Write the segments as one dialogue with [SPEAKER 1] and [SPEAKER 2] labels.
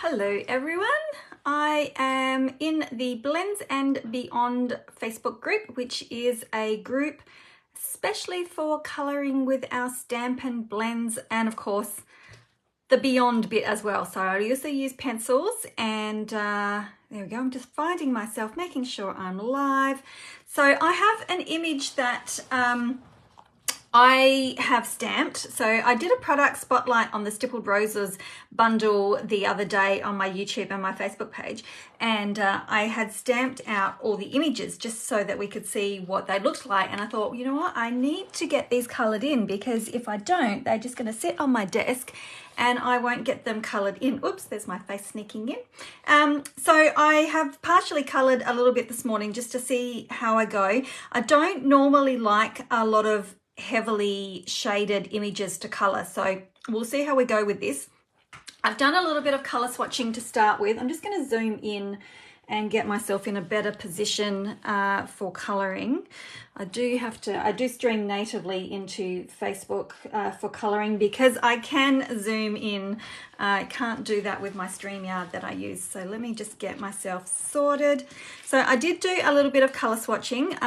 [SPEAKER 1] Hello everyone, I am in the Blends and Beyond Facebook group, which is a group especially for colouring with our Stampin Blends and of course the Beyond bit as well. So I also use pencils and there we go, I'm just finding myself, making sure I'm live. So I have an image that I have stamped. So I did a product spotlight on the Stippled Roses bundle the other day on my YouTube and my Facebook page, and I had stamped out all the images just so that we could see what they looked like. And I thought, you know what, I need to get these coloured in, because if I don't, they're just going to sit on my desk and I won't get them coloured in. Oops, there's my face sneaking in. So I have partially coloured a little bit this morning just to see how I go. I don't normally like a lot of heavily shaded images to colour, so we'll see how we go with this. I've done a little bit of colour swatching to start with. I'm just going to zoom in and get myself in a better position for colouring. I do stream natively into Facebook for colouring because I can zoom in. I can't do that with my StreamYard that I use. So let me just get myself sorted. So I did do a little bit of colour swatching.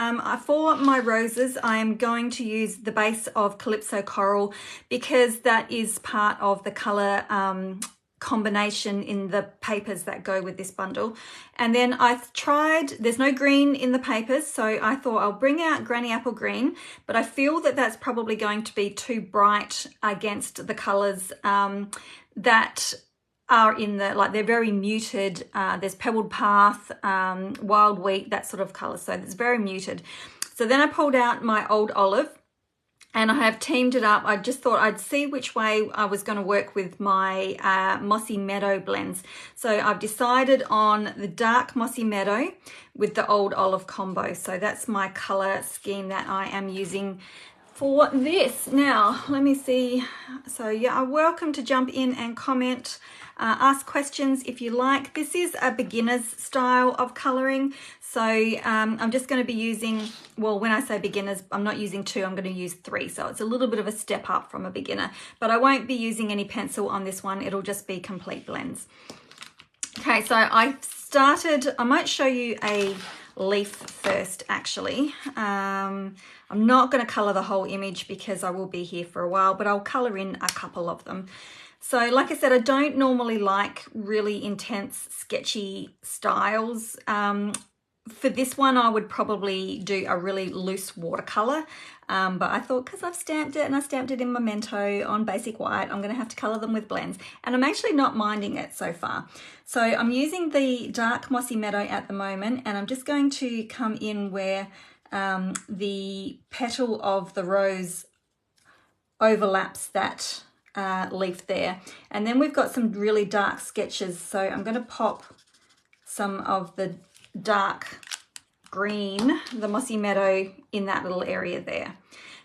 [SPEAKER 1] For my roses, I am going to use the base of Calypso Coral because that is part of the colour combination in the papers that go with this bundle. And then I've tried, there's no green in the papers, so I thought I'll bring out Granny Apple Green, but I feel that that's probably going to be too bright against the colours that are in the, like, they're very muted. There's Pebbled Path, Wild Wheat, that sort of colour, so it's very muted. So then I pulled out my Old Olive and I have teamed it up. I just thought I'd see which way I was going to work with my Mossy Meadow blends. So I've decided on the dark Mossy Meadow with the Old Olive combo. So that's my colour scheme that I am using for this. Now, let me see. So yeah, I'm welcome to jump in and comment. Ask questions if you like. This is a beginner's style of colouring. So I'm just going to be using, well, when I say beginners, I'm not using 2, I'm going to use 3. So it's a little bit of a step up from a beginner, but I won't be using any pencil on this one. It'll just be complete blends. Okay, so I might show you a leaf first actually. I'm not going to colour the whole image because I will be here for a while, but I'll colour in a couple of them. So like I said, I don't normally like really intense, sketchy styles. For this one, I would probably do a really loose watercolour, but I thought because I've stamped it and I stamped it in Memento on basic white, I'm going to have to colour them with blends, and I'm actually not minding it so far. So I'm using the dark Mossy Meadow at the moment, and I'm just going to come in where the petal of the rose overlaps that leaf there. And then we've got some really dark sketches, so I'm going to pop some of the dark green, the Mossy Meadow, in that little area there.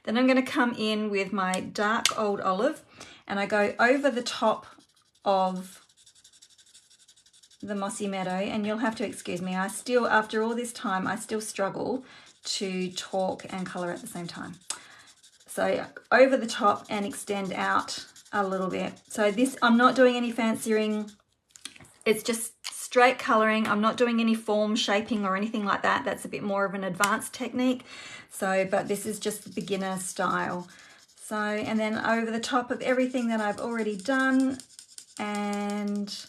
[SPEAKER 1] Then I'm going to come in with my dark Old Olive and I go over the top of the Mossy Meadow, and you'll have to excuse me, I still, after all this time, I still struggle to talk and colour at the same time. So over the top and extend out a little bit. So this, I'm not doing any fanciering, it's just straight colouring. I'm not doing any form shaping or anything like that. That's a bit more of an advanced technique. So, but this is just the beginner style. So, and then over the top of everything that I've already done, and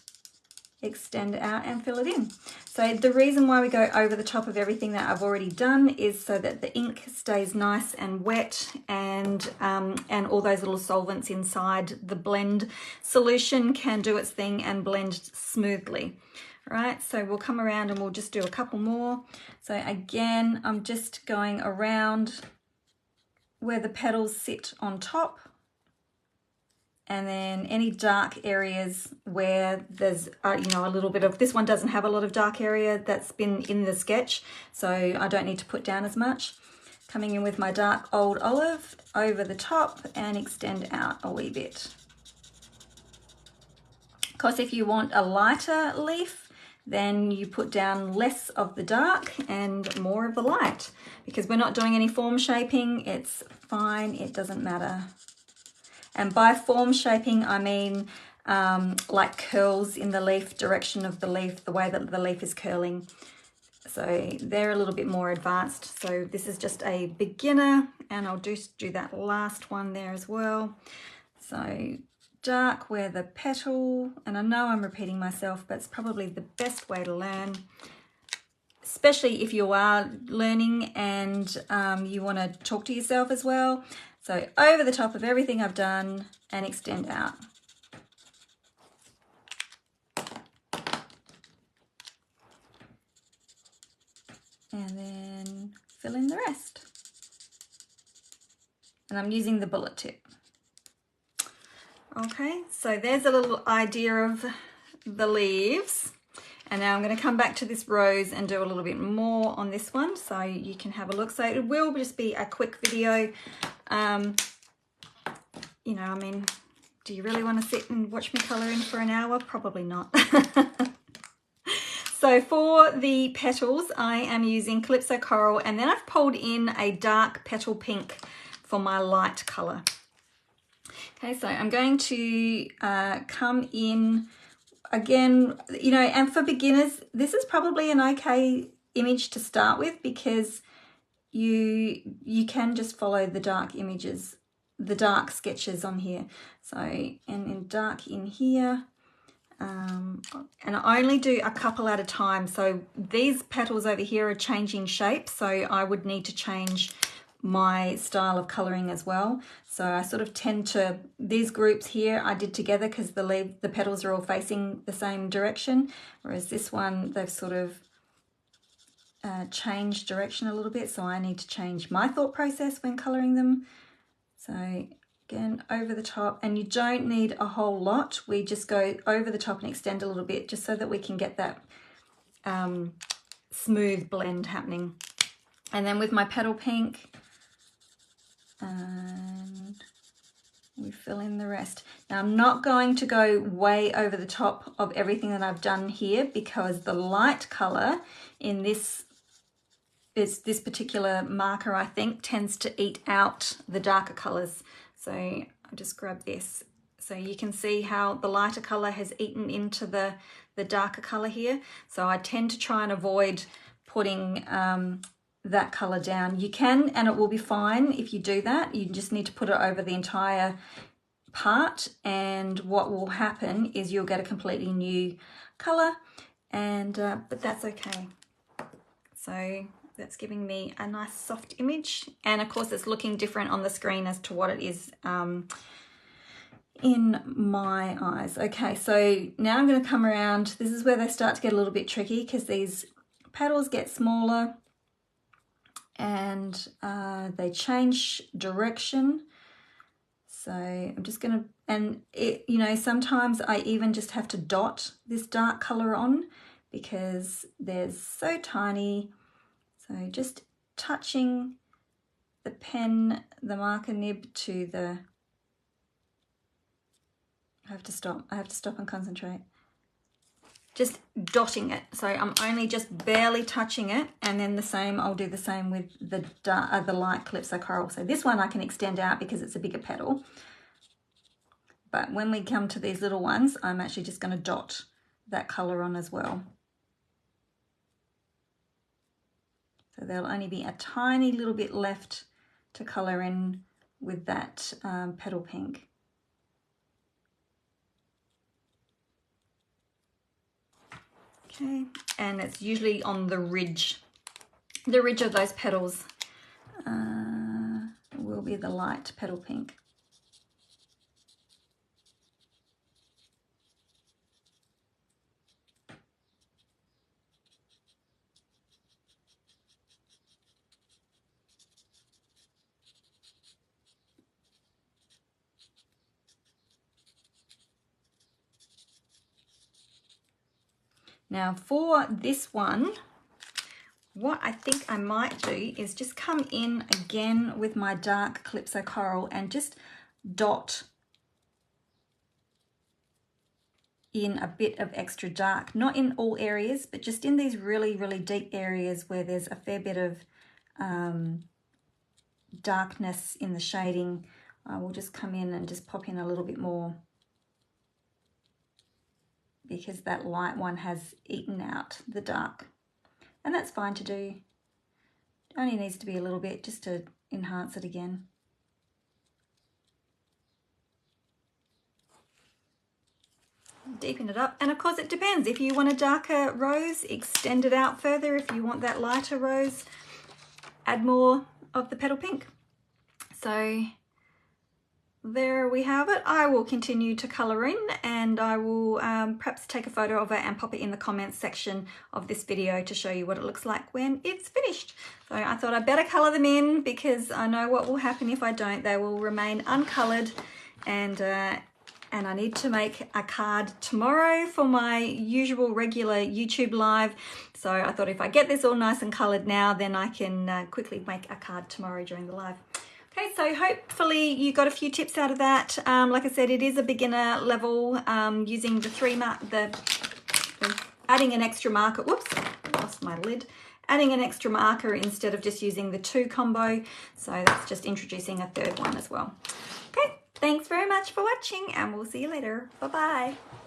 [SPEAKER 1] extend out and fill it in. So the reason why we go over the top of everything that I've already done is so that the ink stays nice and wet, and all those little solvents inside the blend solution can do its thing and blend smoothly. All right, so we'll come around and we'll just do a couple more. So again, I'm just going around where the petals sit on top, and then any dark areas where there's you know, a little bit of, this one doesn't have a lot of dark area that's been in the sketch, so I don't need to put down as much. Coming in with my dark Old Olive over the top and extend out a wee bit. Of course, if you want a lighter leaf, then you put down less of the dark and more of the light. Because we're not doing any form shaping, it's fine, it doesn't matter. And by form shaping, I mean like curls in the leaf, direction of the leaf, the way that the leaf is curling. So they're a little bit more advanced. So this is just a beginner, and I'll do that last one there as well. So dark where the petal, and I know I'm repeating myself, but it's probably the best way to learn, especially if you are learning and you want to talk to yourself as well. So over the top of everything I've done and extend out. And then fill in the rest. And I'm using the bullet tip. Okay, so there's a little idea of the leaves. And now I'm going to come back to this rose and do a little bit more on this one so you can have a look. So it will just be a quick video. You know, I mean, do you really want to sit and watch me colour in for an hour? Probably not. So for the petals, I am using Calypso Coral, and then I've pulled in a dark petal pink for my light colour. Okay, so I'm going to come in again, you know, and for beginners, this is probably an okay image to start with, because you can just follow the dark images, the dark sketches on here. So, and in dark in here, and I only do a couple at a time. So these petals over here are changing shape, so I would need to change my style of colouring as well. So I sort of tend to, these groups here I did together because the petals are all facing the same direction, whereas this one they've sort of changed direction a little bit, so I need to change my thought process when colouring them. So again, over the top, and you don't need a whole lot. We just go over the top and extend a little bit just so that we can get that smooth blend happening. And then with my petal pink, and we fill in the rest. Now I'm not going to go way over the top of everything that I've done here, because the light colour in this particular marker, I think, tends to eat out the darker colours. So I'll just grab this. So you can see how the lighter colour has eaten into the darker colour here. So I tend to try and avoid putting that colour down. You can, and it will be fine if you do that. You just need to put it over the entire part, and what will happen is you'll get a completely new colour, and but that's okay. So that's giving me a nice soft image, and of course it's looking different on the screen as to what it is in my eyes. Okay, so now I'm going to come around. This is where they start to get a little bit tricky, because these petals get smaller and they change direction. So I'm just going to, and it, you know, sometimes I even just have to dot this dark color on because they're so tiny. So just touching the pen, the marker nib to the, I have to stop and concentrate. Just dotting it. So I'm only just barely touching it, and then the same, I'll do the same with the light Calypso Coral. So this one I can extend out because it's a bigger petal. But when we come to these little ones, I'm actually just going to dot that color on as well. So there'll only be a tiny little bit left to color in with that petal pink. Okay, and it's usually on the ridge of those petals will be the light petal pink. Now for this one, what I think I might do is just come in again with my dark Calypso Coral and just dot in a bit of extra dark, not in all areas, but just in these really, really deep areas where there's a fair bit of darkness in the shading. I will just come in and just pop in a little bit more. because that light one has eaten out the dark. And that's fine to do. It only needs to be a little bit just to enhance it again. Deepen it up, and of course it depends. If you want a darker rose, extend it out further. If you want that lighter rose, add more of the petal pink. So there we have it. I will continue to colour in, and I will perhaps take a photo of it and pop it in the comments section of this video to show you what it looks like when it's finished. So I thought I'd better colour them in, because I know what will happen if I don't. They will remain uncoloured, and I need to make a card tomorrow for my usual regular YouTube live. So I thought if I get this all nice and coloured now, then I can quickly make a card tomorrow during the live. Okay, so hopefully you got a few tips out of that. Like I said, it is a beginner level, using adding an extra marker. Whoops, lost my lid. Adding an extra marker instead of just using the 2 combo. So that's just introducing a third one as well. Okay. Thanks very much for watching, and we'll see you later. Bye-bye.